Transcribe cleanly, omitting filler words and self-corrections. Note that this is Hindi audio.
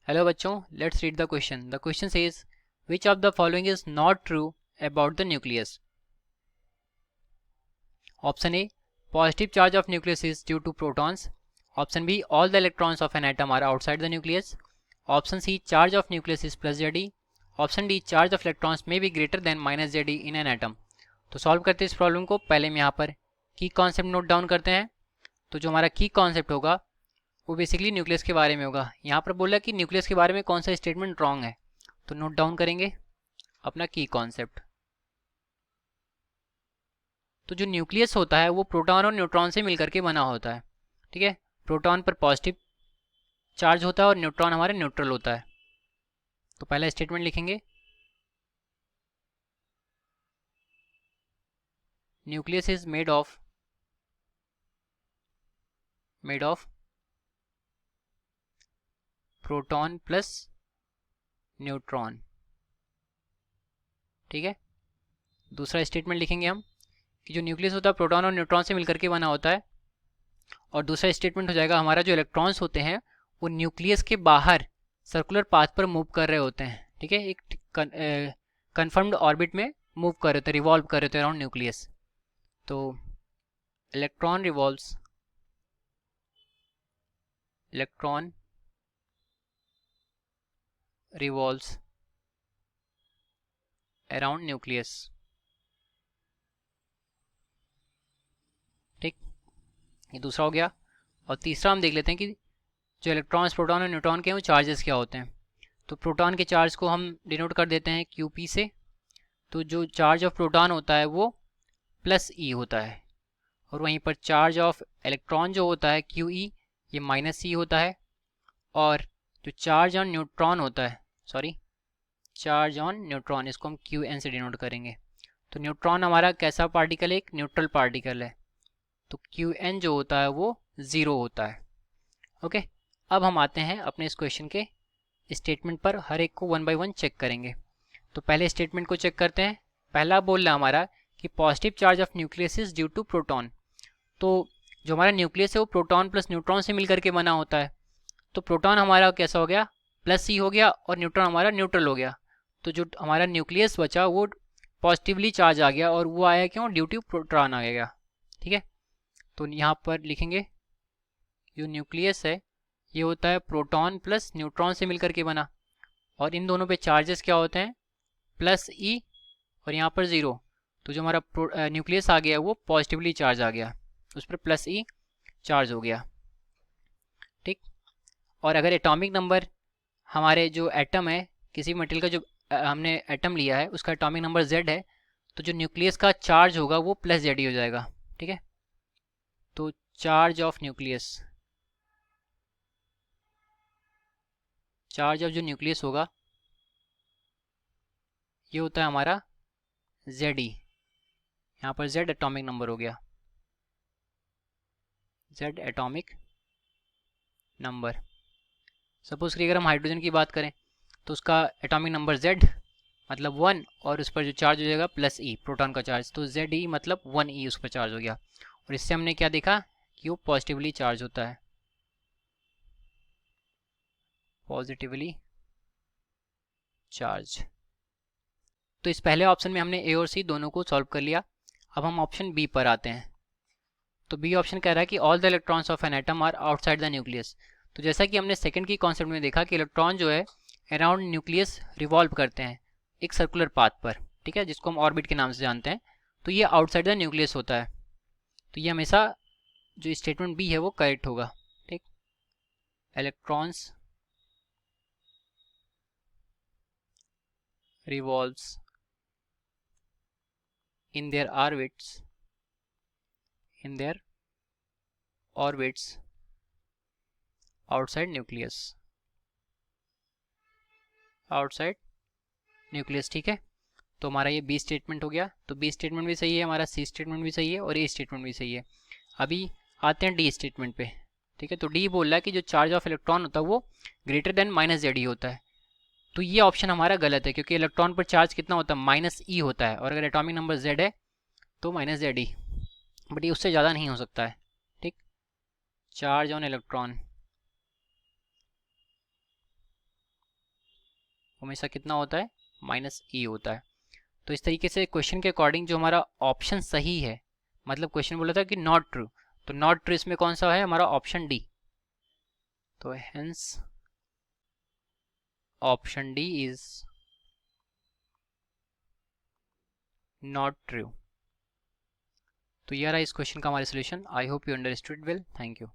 हेलो बच्चों, let's read the question. The question says which of the following is not true about the nucleus. Option A, positive charge of nucleus is due to protons. Option B, all the electrons of an atom are outside the nucleus. Option C, charge of nucleus is plus Z e. Option D, charge of electrons may be greater than minus Z e in an atom. तो सॉल्व करते हैं इस प्रॉब्लम को. पहले हम यहाँ पर की कॉन्सेप्ट नोट डाउन करते हैं. तो जो हमारा की कॉन्सेप्ट होगा वो बेसिकली न्यूक्लियस के बारे में होगा. यहाँ पर बोला कि न्यूक्लियस के बारे में कौन सा स्टेटमेंट रॉन्ग है. तो नोट डाउन करेंगे अपना की कॉन्सेप्ट. तो जो न्यूक्लियस होता है वो प्रोटॉन और न्यूट्रॉन से मिलकर के बना होता है. ठीक है, प्रोटॉन पर पॉजिटिव चार्ज होता है और न्यूट्रॉन हमारे न्यूट्रल होता है. तो पहला स्टेटमेंट लिखेंगे, nucleus is made of proton plus neutron. ठीक है, दूसरा स्टेटमेंट लिखेंगे हम कि जो न्यूक्लियस होता है प्रोटॉन और न्यूट्रॉन से मिलकर के बना होता है. और दूसरा स्टेटमेंट हो जाएगा हमारा जो इलेक्ट्रॉन्स होते हैं वो न्यूक्लियस के बाहर सर्कुलर पाथ पर मूव कर रहे होते हैं. ठीक है, एक कन्फर्म्ड ऑर्बिट में मूव कर रहे होते हैं, रिवॉल्व कर रहे होते हैं अराउंड न्यूक्लियस. तो इलेक्ट्रॉन रिवॉल्व्स अराउंड न्यूक्लियस. ठीक, ये दूसरा हो गया. और तीसरा हम देख लेते हैं कि जो इलेक्ट्रॉन्स प्रोटॉन और न्यूट्रॉन के हैं वो चार्जेस क्या होते हैं. तो प्रोटॉन के चार्ज को हम डिनोट कर देते हैं QP से. तो जो चार्ज ऑफ प्रोटॉन होता है वो प्लस E होता है. और वहीं पर चार्ज ऑफ इलेक्ट्रॉन जो होता है QE, ये माइनस E होता है. और जो चार्ज ऑन न्यूट्रॉन होता है, चार्ज ऑन न्यूट्रॉन, इसको हम QN से डिनोट करेंगे. तो न्यूट्रॉन हमारा कैसा पार्टिकल है, एक न्यूट्रल पार्टिकल है. तो QN जो होता है वो 0 होता है. ओके, अब हम आते हैं अपने इस क्वेश्चन के स्टेटमेंट पर. हर एक को वन बाय वन चेक करेंगे. तो पहले स्टेटमेंट को चेक करते हैं. पहला बोल रहा है हमारा कि positive charge of nucleus is due to proton. तो जो हमारा न्यूक्लियस है वो प्रोटॉन प्लस न्यूट्रॉन से मिलकर के बना होता है. तो प्रोटॉन हमारा कैसा हो गया, प्लस C हो गया, और न्यूट्रॉन हमारा न्यूट्रल हो गया. तो जो हमारा न्यूक्लियस बचा वो पॉजिटिवली चार्ज आ गया, और वो आया क्यों, ड्यू टू प्रोटॉन आ गया. ठीक है, तो यहाँ पर लिखेंगे जो न्यूक्लियस है ये होता है प्रोटॉन प्लस न्यूट्रॉन से मिलकर के बना. और इन दोनों पे चार्जेस क्या होते हैं, प्लस E और यहाँ पर 0. तो जो हमारा न्यूक्लियस आ गया वो पॉजिटिवली चार्ज आ गया, उस पर प्लस E चार्ज हो गया. ठीक, और अगर एटॉमिक नंबर हमारे जो एटम है किसी मटेरियल का, जो हमने एटम लिया है उसका एटॉमिक नंबर Z है, तो जो न्यूक्लियस का चार्ज होगा वो प्लस ZE हो जाएगा. ठीक है, तो चार्ज ऑफ जो न्यूक्लियस होगा ये होता है हमारा ZE. यहाँ पर Z एटॉमिक नंबर हो गया, Z एटॉमिक नंबर. सपोज करिए अगर हम हाइड्रोजन की बात करें तो उसका एटॉमिक नंबर Z मतलब 1, और उस पर जो चार्ज हो जाएगा प्लस E, प्रोटॉन का चार्ज. तो ZE मतलब 1E उस पर चार्ज हो गया. और इससे हमने क्या देखा कि वो पॉजिटिवली चार्ज होता है, पॉजिटिवली चार्ज. तो इस पहले ऑप्शन में हमने A और C दोनों को सॉल्व कर लिया. अब हम ऑप्शन B पर आते हैं. तो B ऑप्शन कह रहा है कि all the electrons of an atom are outside the nucleus. तो जैसा कि हमने सेकंड की कॉन्सेप्ट में देखा कि इलेक्ट्रॉन जो है अराउंड न्यूक्लियस रिवॉल्व करते हैं एक सर्कुलर पाथ पर. ठीक है, जिसको हम ऑर्बिट के नाम से जानते हैं. तो ये आउटसाइड द न्यूक्लियस होता है. तो ये हमेशा जो स्टेटमेंट B है वो करेक्ट होगा. ठीक, electrons revolves in their orbits outside nucleus. ठीक है, तो हमारा ये B स्टेटमेंट हो गया. तो B स्टेटमेंट भी सही है, हमारा C स्टेटमेंट भी सही है, और A स्टेटमेंट भी सही है. अभी आते हैं D स्टेटमेंट पे. ठीक है, तो D बोल रहा है कि जो चार्ज ऑफ इलेक्ट्रॉन होता है वो ग्रेटर देन माइनस ZE होता है. तो ये ऑप्शन हमारा गलत है, क्योंकि इलेक्ट्रॉन पर चार्ज कितना होता है, माइनस E होता है. और अगर एटॉमिक नंबर Z है तो माइनस ZE, बट ये उससे ज़्यादा नहीं हो सकता है. ठीक, चार्ज ऑन इलेक्ट्रॉन हमेशा कितना होता है, -e होता है। तो इस तरीके से क्वेश्चन के अकॉर्डिंग जो हमारा ऑप्शन सही है, मतलब क्वेश्चन बोला था कि नॉट ट्रू, तो नॉट ट्रू इसमें कौन सा है, हमारा ऑप्शन डी। तो hence option D is not true. तो ये रहा इस क्वेश्चन का हमारा solution. I hope you understood well. Thank you.